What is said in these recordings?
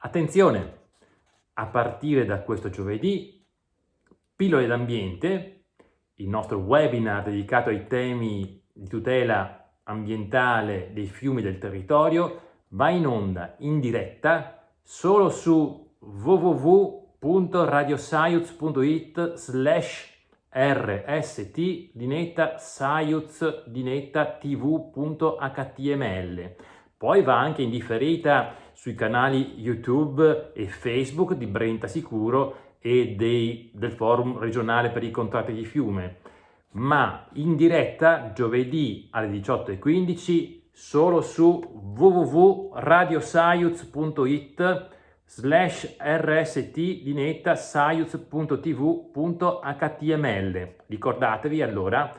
Attenzione, a partire da questo giovedì, Pillole d'ambiente, il nostro webinar dedicato ai temi di tutela ambientale dei fiumi del territorio, va in onda in diretta solo su www.radiosaiuz.it/rst-tv.html. Poi va anche in differita sui canali YouTube e Facebook di Brenta Sicuro e del Forum regionale per i contratti di fiume, ma in diretta giovedì alle 18:15 solo su www.radiosaiuz.it/rst-saiuz.tv.html. Ricordatevi allora,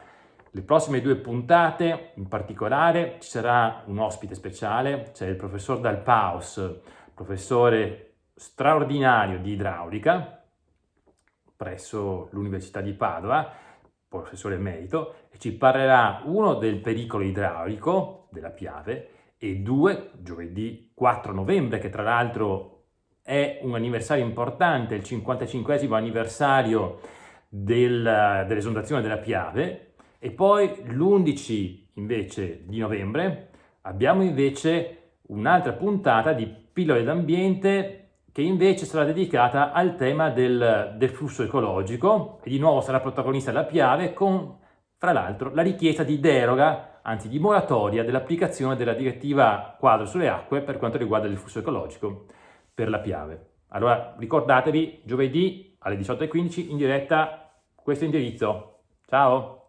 le prossime 2 puntate, in particolare, ci sarà un ospite speciale, c'è il professor Dal Paus, professore straordinario di idraulica presso l'Università di Padova, professore emerito, e ci parlerà uno del pericolo idraulico della Piave e 2, giovedì 4 novembre, che tra l'altro è un anniversario importante, il 55esimo anniversario dell'esondazione della Piave. E poi l'11 invece di novembre abbiamo invece un'altra puntata di Pillole d'ambiente che invece sarà dedicata al tema del flusso ecologico e di nuovo sarà protagonista la Piave con, fra l'altro, la richiesta di deroga, anzi di moratoria dell'applicazione della direttiva quadro sulle acque per quanto riguarda il flusso ecologico per la Piave. Allora ricordatevi, giovedì alle 18:15 in diretta questo indirizzo. Ciao!